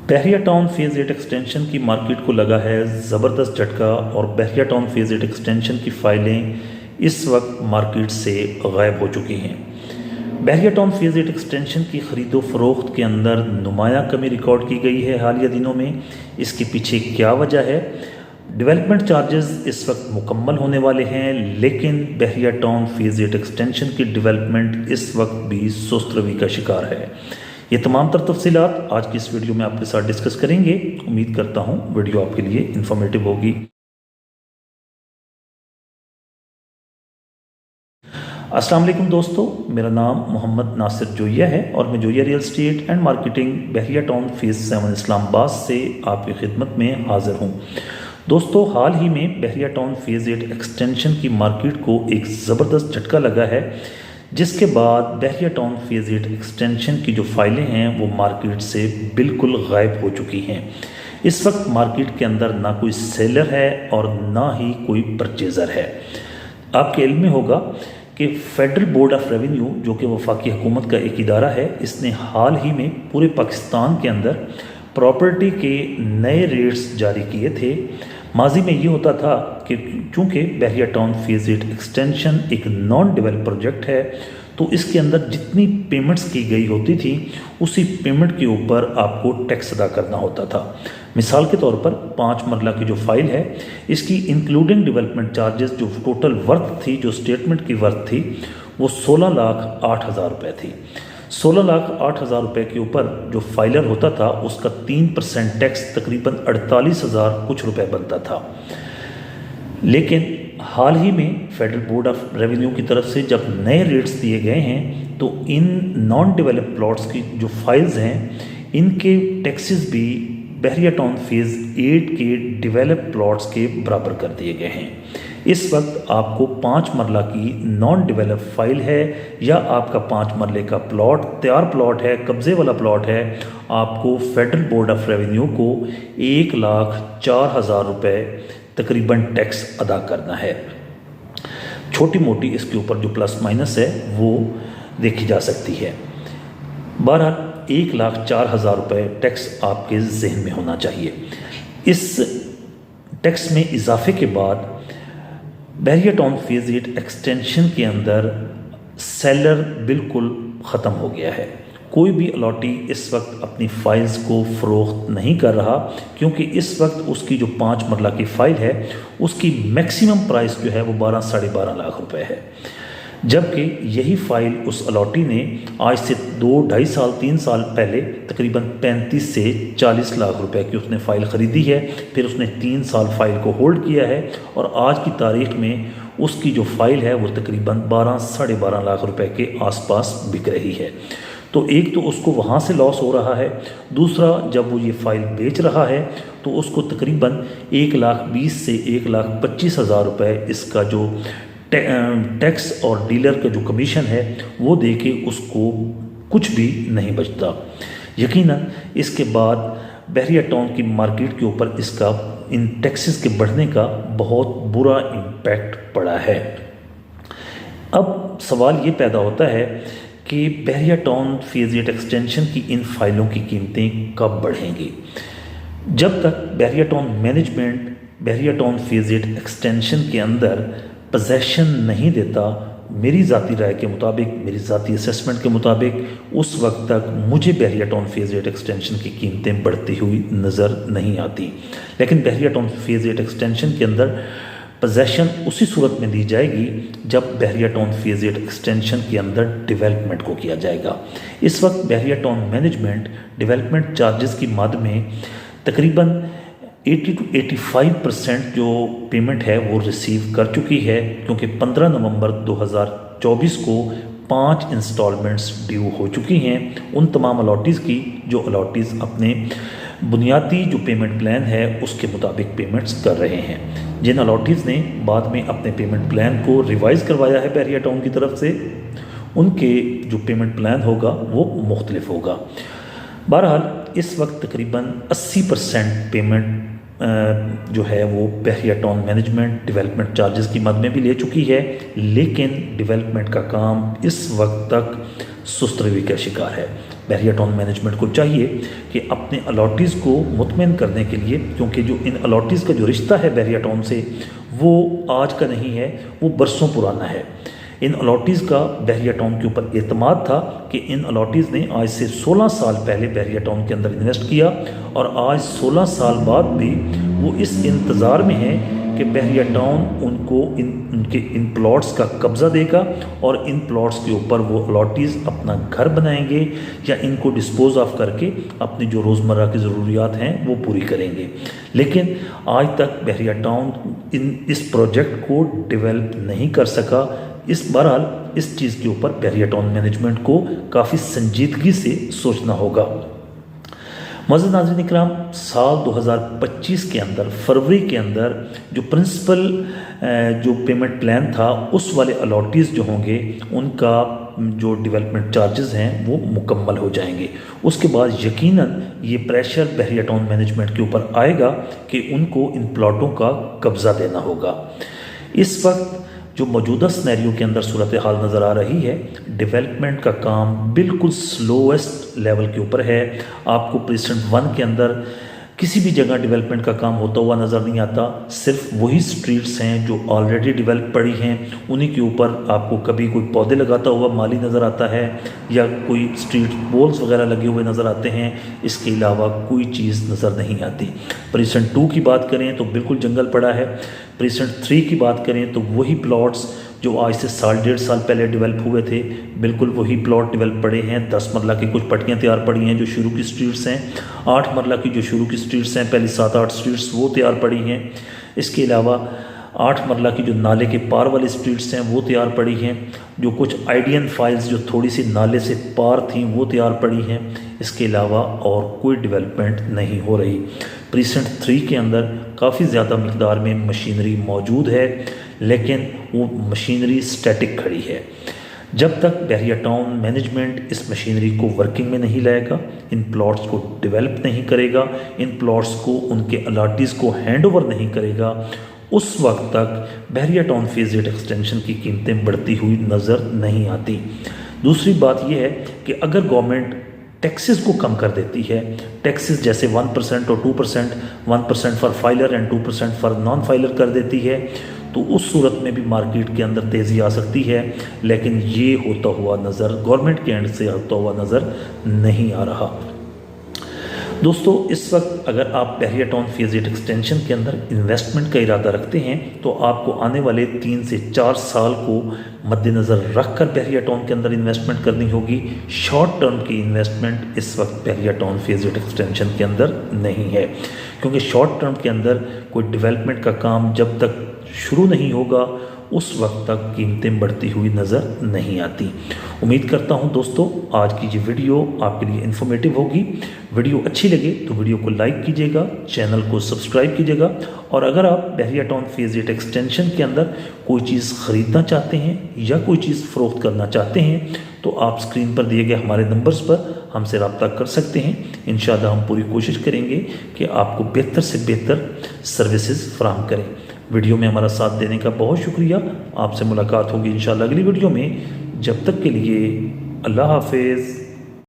बहरिया town phase 8 extension की market को लगा है ज़बरदस्त झटका और बहरिया टाउन फेज़ 8 एक्सटेंशन की फ़ाइलें इस वक्त मार्केट से गायब हो चुकी हैं। बहरिया टाउन फेज़ 8 एक्सटेंशन की ख़रीदो फ़रोख्त के अंदर नुमायाँ कमी रिकॉर्ड की गई है हालिया दिनों में। इसके पीछे क्या वजह है? डेवलपमेंट चार्जेस इस वक्त मुकम्मल होने वाले हैं, लेकिन बहरिया टाउन फेज़ 8 एक्सटेंशन की डेवलपमेंट इस वक्त भी सुस्त रवि का शिकार है। ये तमाम तर तफसीलात आज की इस वीडियो में आपके साथ डिस्कस करेंगे। उम्मीद करता हूँ वीडियो आपके लिए इंफॉर्मेटिव होगी। अस्सलाम वालेकुम दोस्तों, मेरा नाम मोहम्मद नासिर जोया है और मैं Zoya real estate and marketing Bahria town phase 7 Islamabad से आपकी खिदमत में हाजिर हूँ। दोस्तों, हाल ही में बहरिया टाउन फेज़ 8 एक्सटेंशन की मार्केट को एक ज़बरदस्त झटका लगा है, जिसके बाद बहरिया टाउन फेज़ 8 एक्सटेंशन की जो फाइलें हैं वो मार्केट से बिल्कुल गायब हो चुकी हैं। इस वक्त मार्केट के अंदर ना कोई सेलर है और ना ही कोई परचेज़र है। आपके इल्म में होगा कि फेडरल बोर्ड ऑफ रेवेन्यू, जो कि वफाकी हुकूमत का एक इदारा है, इसने हाल ही में पूरे पाकिस्तान के अंदर प्रॉपर्टी के नए रेट्स जारी किए थे। माजी में ये होता था कि चूँकि बहरिया टाउन फेज़ 8 एक्सटेंशन एक नॉन डेवलप प्रोजेक्ट है, तो इसके अंदर जितनी पेमेंट्स की गई होती थी उसी पेमेंट के ऊपर आपको टैक्स अदा करना होता था। मिसाल के तौर पर 5 मरला की जो फाइल है, इसकी इंक्लूडिंग डेवलपमेंट चार्जेस जो टोटल वर्थ थी, जो स्टेटमेंट की वर्थ थी, वो 16,08,000 रुपये थी। 16,08,000 रुपये के ऊपर जो फाइलर होता था उसका 3% टैक्स तकरीबन 48,000 कुछ रुपए बनता था। लेकिन हाल ही में फेडरल बोर्ड ऑफ रेवेन्यू की तरफ से जब नए रेट्स दिए गए हैं, तो इन नॉन डेवलप प्लॉट्स की जो फाइल्स हैं, इनके टैक्सेस भी बहरिया टाउन फेज़ 8 के डेवलप प्लॉट्स के बराबर कर दिए गए हैं। इस वक्त आपको 5 मरला की नॉन डेवलप फाइल है या आपका 5 मरले का प्लॉट तैयार प्लॉट है, कब्ज़े वाला प्लॉट है, आपको फेडरल बोर्ड ऑफ रेवेन्यू को 1,04,000 रुपये तकरीबन टैक्स अदा करना है। छोटी मोटी इसके ऊपर जो प्लस माइनस है वो देखी जा सकती है। बहरहाल 1,04,000 रुपये टैक्स आपके जहन में होना चाहिए। इस टैक्स में इजाफे के बाद बहरिया टाउन फेज़ 8 एक्सटेंशन के अंदर सेलर बिल्कुल ख़त्म हो गया है। कोई भी अलॉटी इस वक्त अपनी फ़ाइल्स को फ़रोख्त नहीं कर रहा, क्योंकि इस वक्त उसकी जो 5 मरला की फ़ाइल है उसकी मैक्सिमम प्राइस जो है वो 12-12.5 लाख रुपए है। जबकि यही फ़ाइल उस अलॉटी ने आज से 2-2.5 साल 3 साल पहले तकरीबन 35 से 40 लाख रुपए की उसने फ़ाइल ख़रीदी है। फिर उसने 3 साल फ़ाइल को होल्ड किया है और आज की तारीख़ में उसकी जो फ़ाइल है वो तकरीबन 12-12.5 लाख रुपए के आसपास बिक रही है। तो एक तो उसको वहाँ से लॉस हो रहा है, दूसरा जब वो ये फ़ाइल बेच रहा है तो उसको तकरीबन 1,20,000 से 1,25,000 रुपये इसका जो टैक्स और डीलर का जो कमीशन है वो दे के उसको कुछ भी नहीं बचता। यकीनन इसके बाद बहरिया टाउन की मार्केट के ऊपर इसका इन टैक्सेस के बढ़ने का बहुत बुरा इम्पैक्ट पड़ा है। अब सवाल ये पैदा होता है कि बहरिया टाउन फेज़ 8 एक्सटेंशन की इन फाइलों की कीमतें कब बढ़ेंगी। जब तक बहरिया टाउन मैनेजमेंट बहरिया टाउन फेज़ 8 एक्सटेंशन के अंदर पोजेसन नहीं देता, मेरी ज़ाती राय के मुताबिक, मेरी ज़ाती असेसमेंट के मुताबिक, उस वक्त तक मुझे बहरिया टाउन फेज़ 8 एक्सटेंशन की कीमतें बढ़ती हुई नज़र नहीं आती। लेकिन बहरिया टाउन फेज़ 8 एक्सटेंशन के अंदर पोजेसन उसी सूरत में दी जाएगी जब बहरिया टाउन फेज़ 8 एक्सटेंशन के अंदर डेवलपमेंट को किया जाएगा। इस वक्त बहरिया टाउन मैनेजमेंट डेवलपमेंट चार्जेस की मद में तकरीबन 80-85% जो पेमेंट है वो रिसीव कर चुकी है, क्योंकि 15 नवंबर 2024 को 5 इंस्टॉलमेंट्स ड्यू हो चुकी हैं उन तमाम अलॉटीज़ की जो अलॉटीज़ अपने बुनियादी जो पेमेंट प्लान है उसके मुताबिक पेमेंट्स कर रहे हैं। जिन अलॉटीज़ ने बाद में अपने पेमेंट प्लान को रिवाइज़ करवाया है बहरिया टाउन की तरफ से, उनके जो पेमेंट प्लान होगा वो मुख्तलिफ होगा। बहरहाल इस वक्त तकरीबन 80% पेमेंट जो है वो बहरिया टाउन मैनेजमेंट डेवलपमेंट चार्जेस की मद में भी ले चुकी है, लेकिन डेवलपमेंट का काम इस वक्त तक सुस्त रवि का शिकार है। बहरिया टाउन मैनेजमेंट को चाहिए कि अपने अलॉटीज़ को मुतमईन करने के लिए, क्योंकि जो इन अलॉटीज़ का जो रिश्ता है बहरिया टाउन से वो आज का नहीं है, वो बरसों पुराना है। इन अलॉटीज़ का बहरिया टाउन के ऊपर एतमाद था कि इन अलॉटीज़ ने आज से 16 साल पहले बहरिया टाउन के अंदर इन्वेस्ट किया और आज 16 साल बाद भी वो इस इंतज़ार में है कि बहरिया टाउन उनको उनके इन प्लॉट्स का कब्ज़ा देगा और इन प्लॉट्स के ऊपर वो अलॉटीज़ अपना घर बनाएंगे या इनको डिस्पोज ऑफ करके अपनी जो रोज़मर्रा की ज़रूरियात हैं वो पूरी करेंगे। लेकिन आज तक बहरिया टाउन इस प्रोजेक्ट को डेवलप नहीं कर सका। बहरहाल इस चीज़ के ऊपर बहरिया टाउन मैनेजमेंट को काफ़ी संजीदगी से सोचना होगा। मज़ीद नाज़रीन इकराम, साल 2025 के अंदर फरवरी के अंदर जो प्रिंसिपल जो पेमेंट प्लान था उस वाले अलॉटीज़ जो होंगे उनका जो डेवलपमेंट चार्जेस हैं वो मुकम्मल हो जाएंगे। उसके बाद यकीनन ये प्रेशर बहरिया टाउन मैनेजमेंट के ऊपर आएगा कि उनको इन प्लॉटों का कब्ज़ा देना होगा। इस वक्त जो मौजूदा सिनेरियो के अंदर सूरत हाल नज़र आ रही है, डेवलपमेंट का काम बिल्कुल स्लोएस्ट लेवल के ऊपर है। आपको प्रीसिडेंट 1 के अंदर किसी भी जगह डेवलपमेंट का काम होता हुआ नज़र नहीं आता। सिर्फ वही स्ट्रीट्स हैं जो ऑलरेडी डेवलप पड़ी हैं, उन्हीं के ऊपर आपको कभी कोई पौधे लगाता हुआ माली नज़र आता है या कोई स्ट्रीट पोल्स वगैरह लगे हुए नज़र आते हैं। इसके अलावा कोई चीज़ नज़र नहीं आती। प्रीसिडेंट 2 की बात करें तो बिल्कुल जंगल पड़ा है। प्रीसिडेंट 3 की बात करें तो वही प्लॉट्स जो आज से साल 1.5 साल पहले डेवलप हुए थे, बिल्कुल वही प्लॉट डेवलप पड़े हैं। 10 मरला की कुछ पट्टियाँ तैयार पड़ी हैं जो शुरू की स्ट्रीट्स हैं। 8 मरला की जो शुरू की स्ट्रीट्स हैं, पहली 7-8 स्ट्रीट्स वो तैयार पड़ी हैं। इसके अलावा 8 मरला की जो नाले के पार वाली स्ट्रीट्स हैं वो तैयार पड़ी हैं। जो कुछ आइडियन फाइल्स जो थोड़ी सी नाले से पार थी वो तैयार पड़ी हैं। इसके अलावा और कोई डेवलपमेंट नहीं हो रही। प्रीसिडेंट 3 के अंदर काफ़ी ज़्यादा मिकदार में मशीनरी मौजूद है, लेकिन वो मशीनरी स्टैटिक खड़ी है। जब तक बहरिया टाउन मैनेजमेंट इस मशीनरी को वर्किंग में नहीं लाएगा, इन प्लॉट्स को डेवलप नहीं करेगा, इन प्लॉट्स को उनके अलॉटीज़ को हैंड ओवर नहीं करेगा, उस वक्त तक बहरिया टाउन फेज़ 8 एक्सटेंशन की कीमतें बढ़ती हुई नज़र नहीं आती। दूसरी बात यह है कि अगर गवर्नमेंट टैक्सेस को कम कर देती है, टैक्सेस जैसे 1% और 2%, 1% for filer and 2% for non filer कर देती है, तो उस सूरत में भी मार्केट के अंदर तेज़ी आ सकती है। लेकिन ये होता हुआ नज़र गवर्नमेंट के एंड से होता हुआ नज़र नहीं आ रहा। दोस्तों, इस वक्त अगर आप बहरिया टाउन फेज़ 8 एक्सटेंशन के अंदर इन्वेस्टमेंट का इरादा रखते हैं तो आपको आने वाले 3 से 4 साल को मद्देनज़र रख कर बहरिया टाउन के अंदर इन्वेस्टमेंट करनी होगी। शॉर्ट टर्म की इन्वेस्टमेंट इस वक्त बहरिया टाउन फेज़ 8 एक्सटेंशन के अंदर नहीं है, क्योंकि शॉर्ट टर्म के अंदर कोई डेवलपमेंट का काम जब तक शुरू नहीं होगा उस वक्त तक कीमतें बढ़ती हुई नज़र नहीं आती। उम्मीद करता हूं दोस्तों आज की ये वीडियो आपके लिए इन्फॉर्मेटिव होगी। वीडियो अच्छी लगे तो वीडियो को लाइक कीजिएगा, चैनल को सब्सक्राइब कीजिएगा, और अगर आप बहरिया टाउन फेज़ 8 एक्सटेंशन के अंदर कोई चीज़ ख़रीदना चाहते हैं या कोई चीज़ फ़रोख्त करना चाहते हैं तो आप स्क्रीन पर दिए गए हमारे नंबर्स पर हमसे रब्ता कर सकते हैं। इंशाअल्लाह हम पूरी कोशिश करेंगे कि आपको बेहतर से बेहतर सर्विसेज फराहम करें। वीडियो में हमारा साथ देने का बहुत शुक्रिया। आपसे मुलाकात होगी इंशाअल्लाह अगली वीडियो में। जब तक के लिए अल्लाह हाफिज़।